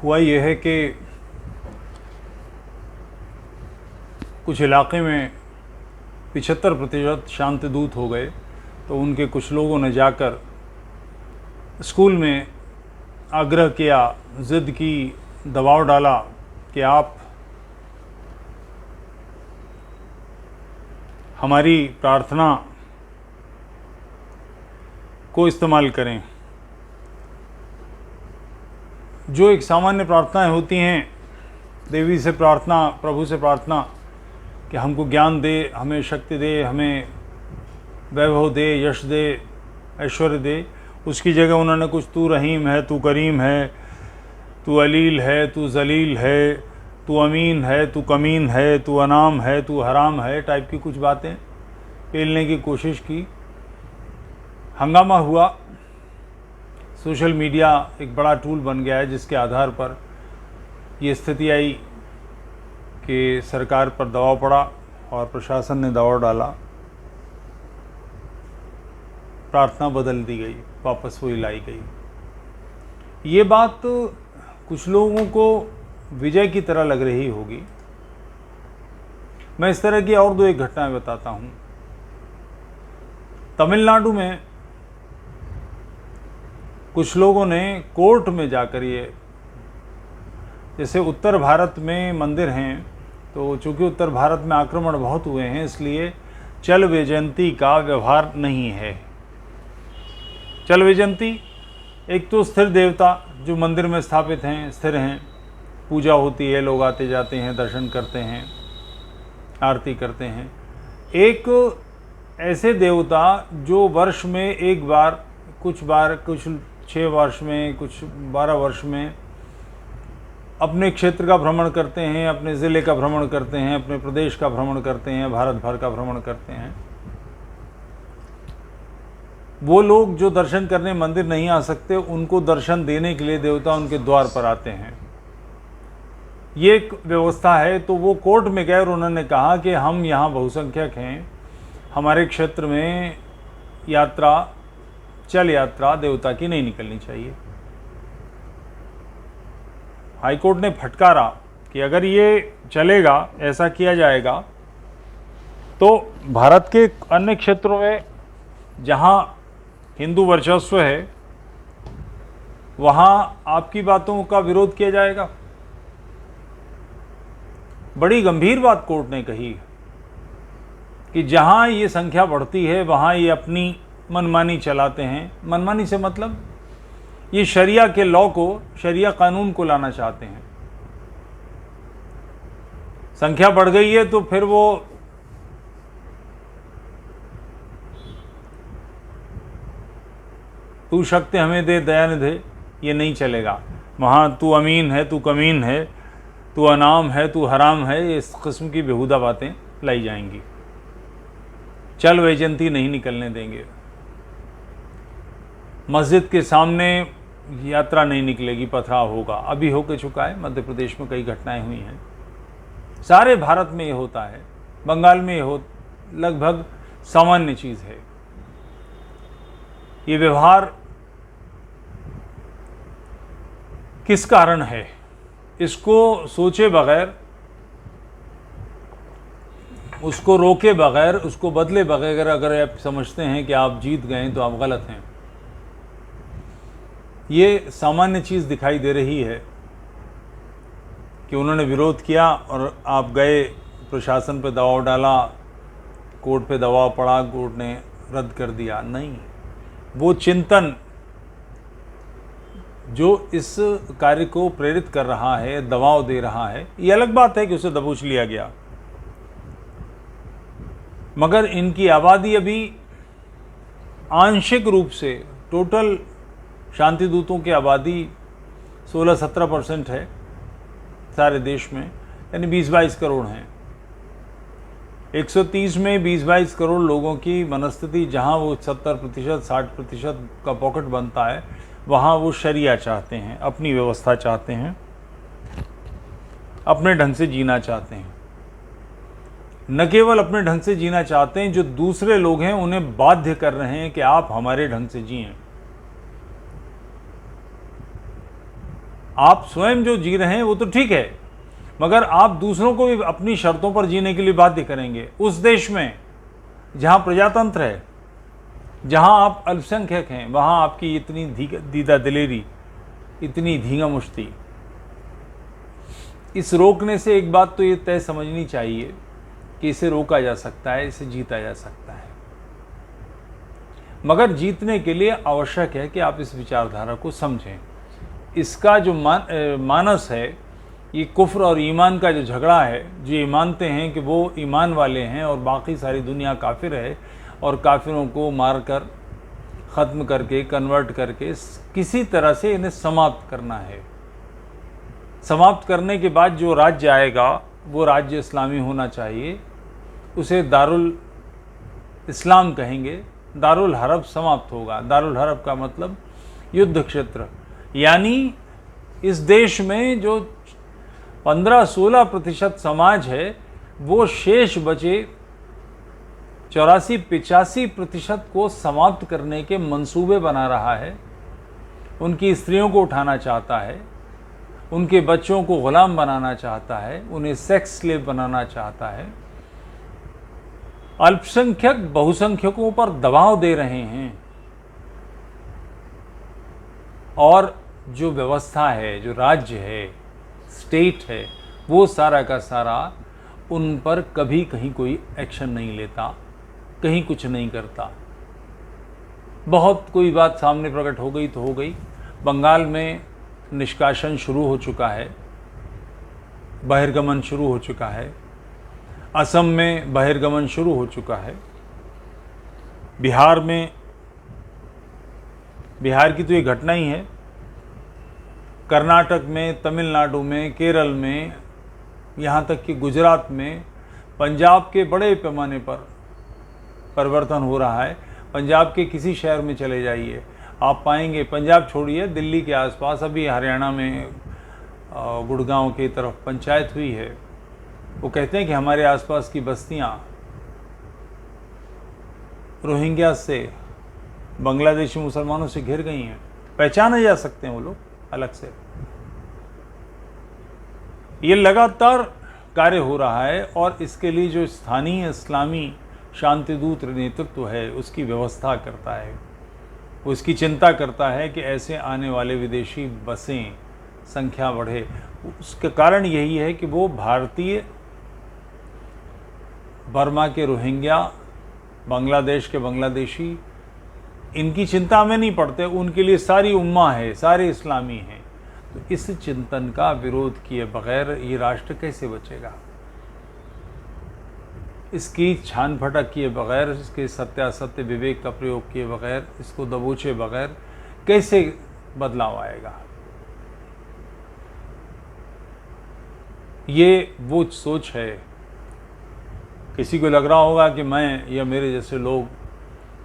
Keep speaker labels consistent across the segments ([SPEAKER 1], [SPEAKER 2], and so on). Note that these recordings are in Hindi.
[SPEAKER 1] हुआ यह है कि कुछ इलाके में 75% शांति दूत हो गए, तो उनके कुछ लोगों ने जाकर स्कूल में आग्रह किया, ज़िद की, दबाव डाला कि आप हमारी प्रार्थना को इस्तेमाल करें। जो एक सामान्य प्रार्थनाएं होती हैं, देवी से प्रार्थना, प्रभु से प्रार्थना कि हमको ज्ञान दे, हमें शक्ति दे, हमें वैभव दे, यश दे, ऐश्वर्य दे, उसकी जगह उन्होंने कुछ तू रहीम है, तू करीम है, तू अलील है, तू जलील है, तू अमीन है, तू कमीन है, तू अनाम है, तू हराम है टाइप की कुछ बातें पेलने की कोशिश की। हंगामा हुआ। सोशल मीडिया एक बड़ा टूल बन गया है जिसके आधार पर ये स्थिति आई कि सरकार पर दबाव पड़ा और प्रशासन ने दबाव डाला, प्रार्थना बदल दी गई, वापस वही लाई गई। ये बात कुछ लोगों को विजय की तरह लग रही होगी। मैं इस तरह की और दो एक घटनाएं बताता हूँ। तमिलनाडु में कुछ लोगों ने कोर्ट में जाकर, ये जैसे उत्तर भारत में मंदिर हैं, तो चूंकि उत्तर भारत में आक्रमण बहुत हुए हैं, इसलिए चल वैजयंती का व्यवहार नहीं है। चल वैजयंती एक तो स्थिर देवता जो मंदिर में स्थापित हैं, स्थिर हैं, पूजा होती है, लोग आते जाते हैं, दर्शन करते हैं, आरती करते हैं। एक ऐसे देवता जो वर्ष में एक बार, कुछ 6 वर्ष में, कुछ 12 वर्ष में अपने क्षेत्र का भ्रमण करते हैं, अपने ज़िले का भ्रमण करते हैं, अपने प्रदेश का भ्रमण करते हैं, भारत भर का भ्रमण करते हैं। वो लोग जो दर्शन करने मंदिर नहीं आ सकते, उनको दर्शन देने के लिए देवता उनके द्वार पर आते हैं। ये एक व्यवस्था है। तो वो कोर्ट में गए और उन्होंने कहा कि हम यहाँ बहुसंख्यक हैं, हमारे क्षेत्र में यात्रा, चल यात्रा देवता की नहीं निकलनी चाहिए। हाईकोर्ट ने फटकारा कि अगर ये चलेगा, ऐसा किया जाएगा, तो भारत के अन्य क्षेत्रों में जहाँ हिंदू वर्चस्व है, वहाँ आपकी बातों का विरोध किया जाएगा। बड़ी गंभीर बात कोर्ट ने कही कि जहाँ ये संख्या बढ़ती है, वहाँ ये अपनी मनमानी चलाते हैं। मनमानी से मतलब ये शरिया के लॉ को, शरिया कानून को लाना चाहते हैं। संख्या बढ़ गई है तो फिर वो तू शक्ति हमें दे, दया निधे, ये नहीं चलेगा। वहाँ तू अमीन है, तू कमीन है, तू अनाम है, तू हराम है, इस किस्म की बेहुदा बातें लाई जाएंगी। चल वैजयंती नहीं निकलने देंगे। मस्जिद के सामने यात्रा नहीं निकलेगी, पथराव होगा। अभी होके चुका है, मध्य प्रदेश में कई घटनाएं हुई हैं। सारे भारत में ये होता है, बंगाल में ये लगभग सामान्य चीज़ है। ये व्यवहार किस कारण है, इसको सोचे बगैर, उसको रोके बगैर, उसको बदले बगैर अगर आप समझते हैं कि आप जीत गए तो आप गलत हैं। ये सामान्य चीज़ दिखाई दे रही है कि उन्होंने विरोध किया और आप गए, प्रशासन पर दबाव डाला, कोर्ट पे दबाव पड़ा, कोर्ट ने रद्द कर दिया। नहीं, वो चिंतन जो इस कार्य को प्रेरित कर रहा है, दबाव दे रहा है, ये अलग बात है कि उसे दबोच लिया गया, मगर इनकी आबादी अभी आंशिक रूप से, टोटल शांति दूतों की आबादी 16-17% है सारे देश में, यानी 20-22 करोड़ हैं। 130 में 20-22 करोड़ लोगों की मनस्थिति, जहां वो 70%, 60% का पॉकेट बनता है, वहाँ वो शरिया चाहते हैं, अपनी व्यवस्था चाहते हैं, अपने ढंग से जीना चाहते हैं। न केवल अपने ढंग से जीना चाहते हैं, जो दूसरे लोग हैं उन्हें बाध्य कर रहे हैं कि आप हमारे ढंग से जिएं। आप स्वयं जो जी रहे हैं वो तो ठीक है, मगर आप दूसरों को भी अपनी शर्तों पर जीने के लिए बाध्य करेंगे। उस देश में जहाँ प्रजातंत्र है, जहाँ आप अल्पसंख्यक हैं, वहाँ आपकी इतनी दीदा दिलेरी, इतनी धींगा मुश्ती। इस रोकने से एक बात तो ये तय समझनी चाहिए कि इसे रोका जा सकता है, इसे जीता जा सकता है, मगर जीतने के लिए आवश्यक है कि आप इस विचारधारा को समझें। इसका जो मानस है, ये कुफ्र और ईमान का जो झगड़ा है, जो ये मानते हैं कि वो ईमान वाले हैं और बाकी सारी दुनिया काफिर है, और काफिरों को मारकर ख़त्म करके, कन्वर्ट करके किसी तरह से इन्हें समाप्त करना है। समाप्त करने के बाद जो राज्य आएगा वो राज्य इस्लामी होना चाहिए, उसे दारुल इस्लाम कहेंगे। दारुल हरब समाप्त होगा। दारुल हरब का मतलब युद्ध क्षेत्र, यानी इस देश में जो 15-16% समाज है, वो शेष बचे 84-85% को समाप्त करने के मंसूबे बना रहा है। उनकी स्त्रियों को उठाना चाहता है, उनके बच्चों को गुलाम बनाना चाहता है, उन्हें सेक्स स्लेव बनाना चाहता है। अल्पसंख्यक बहुसंख्यकों पर दबाव दे रहे हैं, और जो व्यवस्था है, जो राज्य है, स्टेट है, वो सारा का सारा उन पर कभी कहीं कोई एक्शन नहीं लेता, कहीं कुछ नहीं करता। बहुत कोई बात सामने प्रकट हो गई तो हो गई। बंगाल में निष्कासन शुरू हो चुका है, बहिर्गमन शुरू हो चुका है। असम में बहिर्गमन शुरू हो चुका है। बिहार में, बिहार की तो ये घटना ही है। कर्नाटक में, तमिलनाडु में, केरल में, यहाँ तक कि गुजरात में, पंजाब के बड़े पैमाने पर परिवर्तन हो रहा है। पंजाब के किसी शहर में चले जाइए, आप पाएंगे, पंजाब छोड़िए, दिल्ली के आसपास, अभी हरियाणा में गुड़गांव की तरफ पंचायत हुई है। वो कहते हैं कि हमारे आसपास की बस्तियां रोहिंग्या से, बांग्लादेशी मुसलमानों से घिर गई हैं। पहचाने जा सकते हैं वो लोग अलग से। ये लगातार कार्य हो रहा है, और इसके लिए जो स्थानीय इस्लामी शांतिदूत नेतृत्व है, उसकी व्यवस्था करता है। वो इसकी चिंता करता है कि ऐसे आने वाले विदेशी बसें, संख्या बढ़े। उसका कारण यही है कि वो भारतीय, बर्मा के रोहिंग्या, बांग्लादेश के बांग्लादेशी, इनकी चिंता में नहीं पड़ते। उनके लिए सारी उम्मा है, सारे इस्लामी हैं। तो इस चिंतन का विरोध किए बगैर ये राष्ट्र कैसे बचेगा? इसकी छान फटक किए बगैर, इसके सत्यासत्य विवेक का प्रयोग किए बगैर, इसको दबोचे बगैर कैसे बदलाव आएगा? ये वो सोच है। किसी को लग रहा होगा कि मैं या मेरे जैसे लोग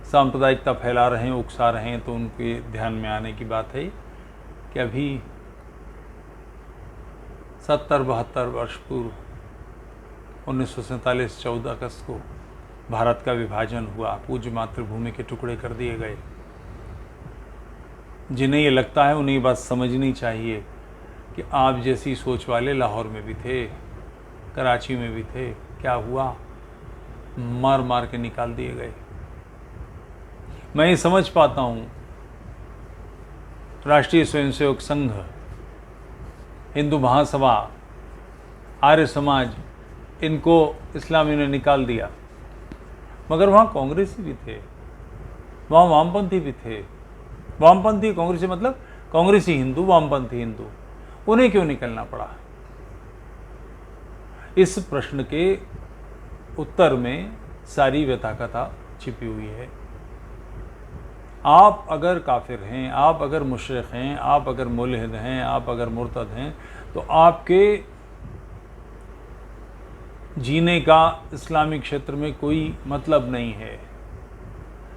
[SPEAKER 1] सांप्रदायिकता फैला रहे हैं, उकसा रहे हैं, तो उनके ध्यान में आने की बात है कि अभी 70-72 वर्ष पूर्व 1947 14 अगस्त को भारत का विभाजन हुआ, पूज्य मातृभूमि के टुकड़े कर दिए गए। जिन्हें ये लगता है उन्हें ये बात समझनी चाहिए कि आप जैसी सोच वाले लाहौर में भी थे, कराची में भी थे। क्या हुआ? मार मार के निकाल दिए गए। मैं ये समझ पाता हूँ, राष्ट्रीय स्वयंसेवक संघ, हिंदू महासभा, आर्य समाज, इनको इस्लामियों ने निकाल दिया, मगर वहाँ कांग्रेसी भी थे, वहाँ वामपंथी भी थे। वामपंथी कांग्रेसी मतलब कांग्रेसी हिंदू, वामपंथी हिंदू, उन्हें क्यों निकलना पड़ा? इस प्रश्न के उत्तर में सारी व्यथा कथा छिपी हुई है। आप अगर काफिर हैं, आप अगर मुशरिक हैं, आप अगर मुल्हिद हैं, आप अगर मुर्तद हैं, तो आपके जीने का इस्लामी क्षेत्र में कोई मतलब नहीं है।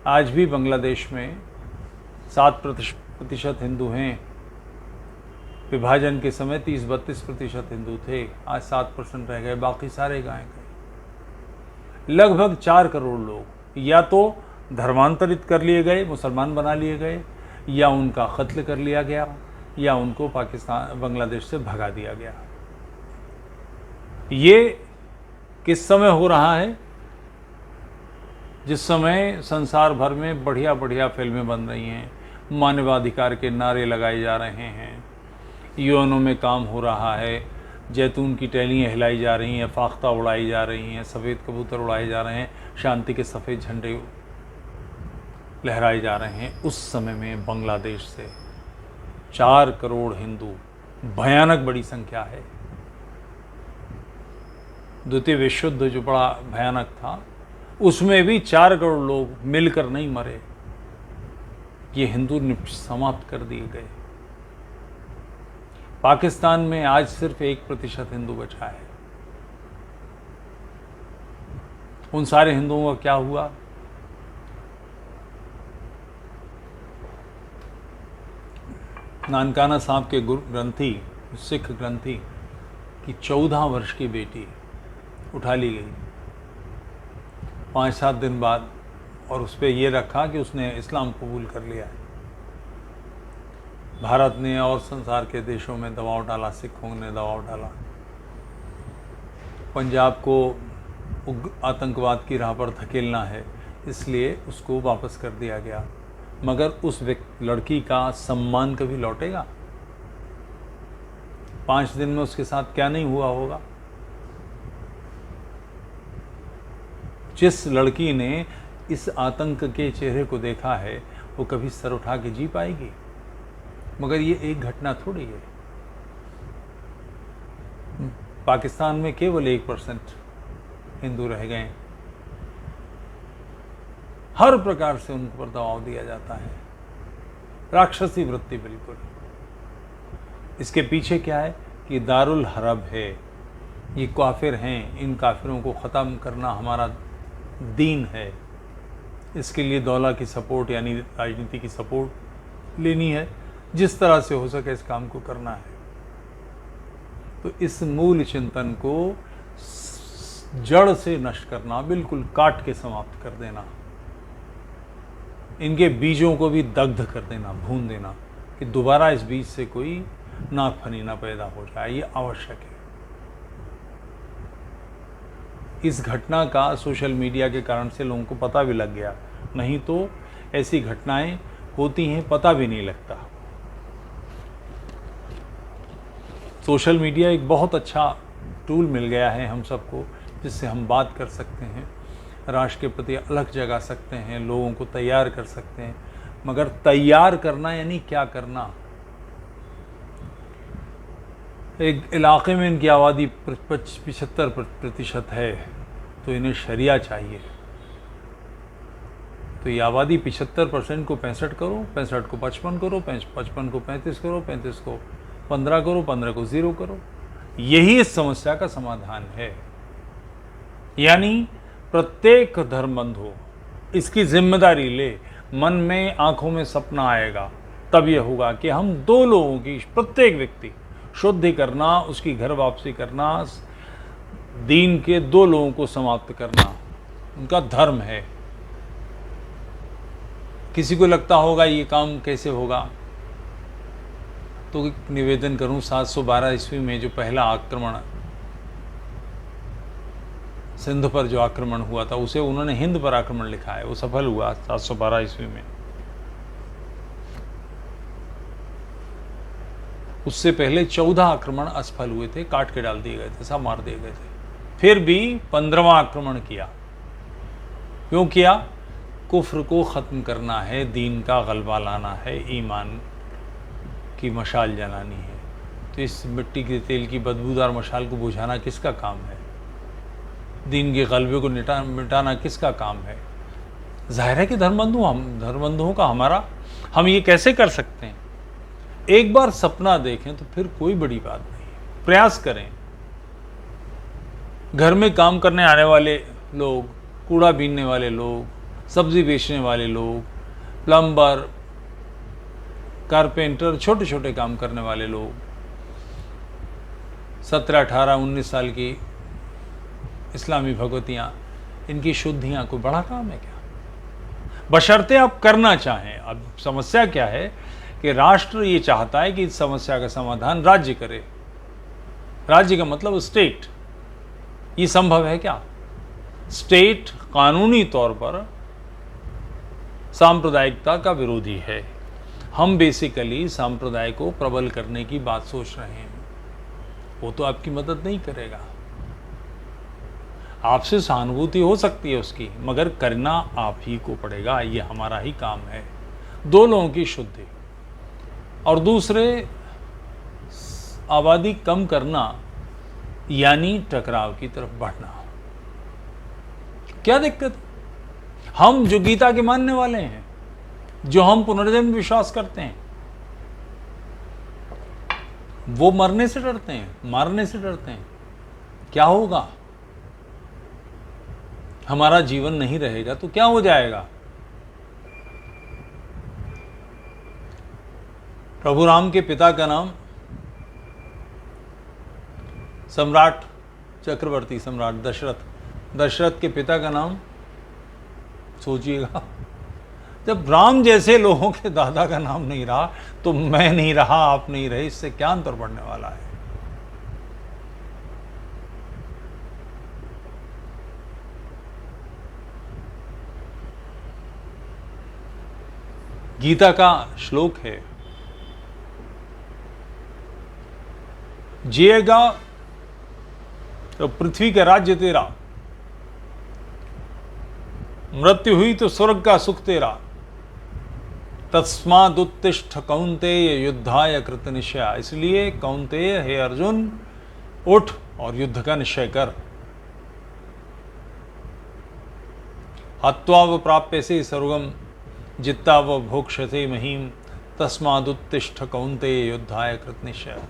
[SPEAKER 1] आज भी बांग्लादेश में 7% हिंदू हैं। विभाजन के समय 30-32% हिंदू थे, आज 7% रह गए, बाकी सारे गायब गए। लगभग 4 करोड़ लोग या तो धर्मांतरित कर लिए गए, मुसलमान बना लिए गए, या उनका कत्ल कर लिया गया, या उनको बांग्लादेश से भगा दिया गया। ये किस समय हो रहा है? जिस समय संसार भर में बढ़िया बढ़िया फिल्में बन रही हैं, मानवाधिकार के नारे लगाए जा रहे हैं, यूएनओ में काम हो रहा है, जैतून की टहनियाँ हिलाई जा रही हैं, फाख्ता उड़ाई जा रही हैं, सफ़ेद कबूतर उड़ाए जा रहे हैं, शांति के सफ़ेद झंडे लहराए जा रहे हैं, उस समय में बांग्लादेश से 4 करोड़ हिंदू, भयानक बड़ी संख्या है। द्वितीय विश्व युद्ध जो बड़ा भयानक था, उसमें भी 4 करोड़ लोग मिलकर नहीं मरे, ये हिंदू समाप्त कर दिए गए। पाकिस्तान में आज सिर्फ 1% हिंदू बचा है। उन सारे हिंदुओं का क्या हुआ? नानकाना साहब के ग्रंथी, सिख ग्रंथी की 14 वर्ष की बेटी उठा ली गई 5-7 दिन बाद, और उस पर यह रखा कि उसने इस्लाम कबूल कर लिया है। भारत ने और संसार के देशों में दबाव डाला, सिखों ने दबाव डाला, पंजाब को आतंकवाद की राह पर धकेलना है, इसलिए उसको वापस कर दिया गया। मगर उस लड़की का सम्मान कभी लौटेगा? 5 दिन में उसके साथ क्या नहीं हुआ होगा? जिस लड़की ने इस आतंक के चेहरे को देखा है, वो कभी सर उठा के जी पाएगी? मगर ये एक घटना थोड़ी है। पाकिस्तान में केवल 1% हिंदू रह गए, हर प्रकार से उन पर दबाव दिया जाता है, राक्षसी वृत्ति बिल्कुल। इसके पीछे क्या है कि दारुल हरब है, ये काफिर हैं, इन काफिरों को ख़त्म करना हमारा दीन है। इसके लिए दौला की सपोर्ट यानी राजनीति की सपोर्ट लेनी है, जिस तरह से हो सके इस काम को करना है। तो इस मूल चिंतन को जड़ से नष्ट करना, बिल्कुल काट के समाप्त कर देना, इनके बीजों को भी दग्ध कर देना, भून देना, कि दोबारा इस बीज से कोई नागफनी ना पैदा हो जाए, ये आवश्यक है। इस घटना का सोशल मीडिया के कारण से लोगों को पता भी लग गया, नहीं तो ऐसी घटनाएं होती हैं, पता भी नहीं लगता। सोशल मीडिया एक बहुत अच्छा टूल मिल गया है हम सबको, जिससे हम बात कर सकते हैं, राष्ट्र के प्रति अलग जगा सकते हैं, लोगों को तैयार कर सकते हैं। मगर तैयार करना यानी क्या करना? एक इलाके में इनकी आबादी 75% है, तो इन्हें शरिया चाहिए। तो ये आबादी 75% को 65 करो, 65 को 55 करो, 55 को 35 करो, 35 को 15 करो, 15 को 0 करो। यही इस समस्या का समाधान है। यानी प्रत्येक धर्मबंधु इसकी जिम्मेदारी ले, मन में आंखों में सपना आएगा, तब यह होगा कि हम 2 लोगों की, प्रत्येक व्यक्ति शुद्धि करना, उसकी घर वापसी करना, दीन के 2 लोगों को समाप्त करना उनका धर्म है। किसी को लगता होगा ये काम कैसे होगा, तो निवेदन करूं, 712 ईस्वी में जो पहला आक्रमण, सिंध पर जो आक्रमण हुआ था, उसे उन्होंने हिंद पर आक्रमण लिखा है, वो सफल हुआ 712 ईस्वी में। उससे पहले 14 आक्रमण असफल हुए थे, काट के डाल दिए गए थे, सब मार दिए गए थे। फिर भी 15वां आक्रमण किया। क्यों किया? कुफ्र को ख़त्म करना है, दीन का गलबा लाना है, ईमान की मशाल जलानी है। तो इस मिट्टी के तेल की बदबूदार मशाल को बुझाना किसका काम है? दीन के गलबे को मिटाना किसका काम है? जाहिर है कि धर्मबंधुओं का हमारा। हम ये कैसे कर सकते हैं? एक बार सपना देखें तो फिर कोई बड़ी बात नहीं। प्रयास करें। घर में काम करने आने वाले लोग, कूड़ा बीनने वाले लोग, सब्जी बेचने वाले लोग, प्लम्बर, कारपेंटर, छोटे छोटे काम करने वाले लोग, 17, 18, 19 साल की इस्लामी भगवतियाँ, इनकी शुद्धियाँ कोई बड़ा काम है क्या? बशर्ते आप करना चाहें। अब समस्या क्या है कि राष्ट्र ये चाहता है कि इस समस्या का समाधान राज्य करे। राज्य का मतलब स्टेट। ये संभव है क्या? स्टेट कानूनी तौर पर सांप्रदायिकता का विरोधी है। हम बेसिकली सांप्रदाय को प्रबल करने की बात सोच रहे हैं। वो तो आपकी मदद नहीं करेगा। आपसे सहानुभूति हो सकती है उसकी, मगर करना आप ही को पड़ेगा। ये हमारा ही काम है। दो लोगों की शुद्धि और दूसरे आबादी कम करना, यानी टकराव की तरफ बढ़ना। क्या दिक्कत? हम जो गीता के मानने वाले हैं, जो हम पुनर्जन्म में विश्वास करते हैं, वो मरने से डरते हैं, मारने से डरते हैं। क्या होगा? हमारा जीवन नहीं रहेगा तो क्या हो जाएगा? प्रभु राम के पिता का नाम सम्राट, चक्रवर्ती सम्राट दशरथ। दशरथ के पिता का नाम सोचिएगा। जब राम जैसे लोगों के दादा का नाम नहीं रहा तो मैं नहीं रहा, आप नहीं रहे, इससे क्या अंतर पड़ने वाला है? गीता का श्लोक है, जिएगा तो पृथ्वी का राज्य तेरा, मृत्यु हुई तो स्वर्ग का सुख तेरा, तस्मादुत्तिष्ठ कौन्तेय युद्धाय कृत निश्चय। इसलिए कौन्तेय, हे अर्जुन, उठ और युद्ध का निश्चय कर। हत्वा व प्राप्य से सर्वम जित्ता व भोक्ष्यते महीम, तस्मादुत्तिष्ठ कौन्तेय युद्धाय कृत निश्चय।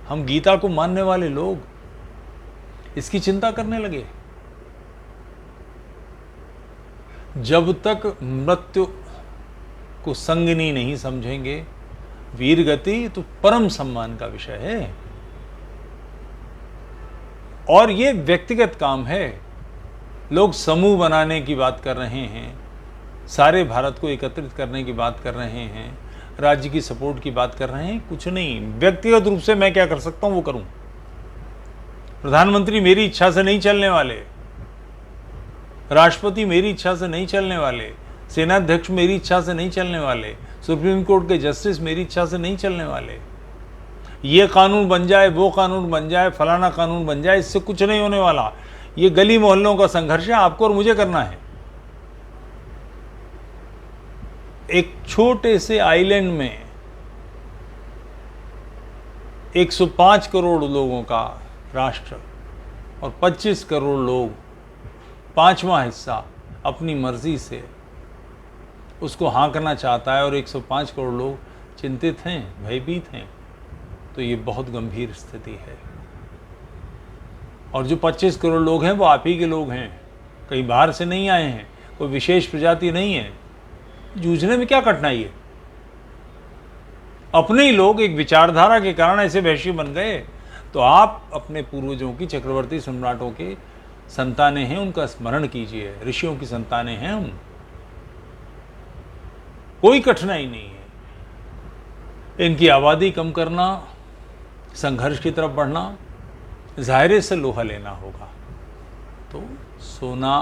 [SPEAKER 1] हम गीता को मानने वाले लोग इसकी चिंता करने लगे। जब तक मृत्यु को संगिनी नहीं समझेंगे, वीर गति तो परम सम्मान का विषय है। और ये व्यक्तिगत काम है। लोग समूह बनाने की बात कर रहे हैं, सारे भारत को एकत्रित करने की बात कर रहे हैं, राज्य की सपोर्ट की बात कर रहे हैं। कुछ नहीं, व्यक्तिगत रूप से मैं क्या कर सकता हूं वो करूं। प्रधानमंत्री मेरी इच्छा से नहीं चलने वाले, राष्ट्रपति मेरी इच्छा से नहीं चलने वाले, सेनाध्यक्ष मेरी इच्छा से नहीं चलने वाले, सुप्रीम कोर्ट के जस्टिस मेरी इच्छा से नहीं चलने वाले। ये कानून बन जाए, वो कानून बन जाए, फलाना कानून बन जाए, इससे कुछ नहीं होने वाला। ये गली मोहल्लों का संघर्ष है, आपको और मुझे करना है। एक छोटे से आइलैंड में 105 करोड़ लोगों का राष्ट्र और 25 करोड़ लोग, पांचवा हिस्सा अपनी मर्जी से उसको हाँकना चाहता है और 105 करोड़ लोग चिंतित हैं, भयभीत हैं, तो ये बहुत गंभीर स्थिति है। और जो 25 करोड़ लोग हैं वो आप ही के लोग हैं, कहीं बाहर से नहीं आए हैं, कोई विशेष प्रजाति नहीं है। जूझने में क्या कठिनाई है? अपने ही लोग एक विचारधारा के कारण ऐसे वैश्य बन गए। तो आप अपने पूर्वजों की, चक्रवर्ती सम्राटों के संतानें हैं, उनका स्मरण कीजिए। ऋषियों की संतानें हैं हम, कोई कठिनाई नहीं है। इनकी आबादी कम करना, संघर्ष की तरफ बढ़ना, ज़ाहिर से लोहा लेना होगा। तो सोना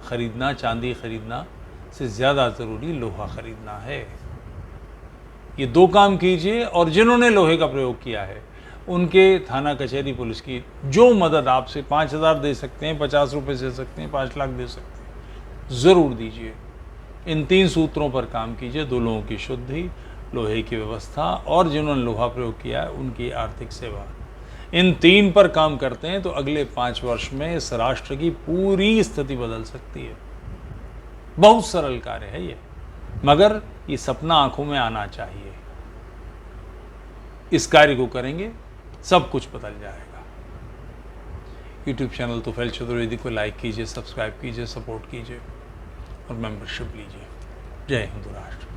[SPEAKER 1] खरीदना, चांदी खरीदना से ज़्यादा ज़रूरी लोहा खरीदना है। ये दो काम कीजिए। और जिन्होंने लोहे का प्रयोग किया है उनके थाना कचहरी पुलिस की जो मदद आपसे 5,000 दे सकते हैं, 50 रुपये दे सकते हैं, 5 लाख दे सकते हैं, ज़रूर दीजिए। इन 3 सूत्रों पर काम कीजिए। दो लोगों की शुद्धि, लोहे की व्यवस्था और जिन्होंने लोहा प्रयोग किया है उनकी आर्थिक सेवा। इन 3 पर काम करते हैं तो अगले 5 वर्ष में इस राष्ट्र की पूरी स्थिति बदल सकती है। बहुत सरल कार्य है ये, मगर ये सपना आंखों में आना चाहिए। इस कार्य को करेंगे सब कुछ बदल जाएगा। YouTube चैनल तुफैल चतुर्वेदी को लाइक कीजिए, सब्सक्राइब कीजिए, सपोर्ट कीजिए और मेंबरशिप लीजिए। जय हिंद राष्ट्र।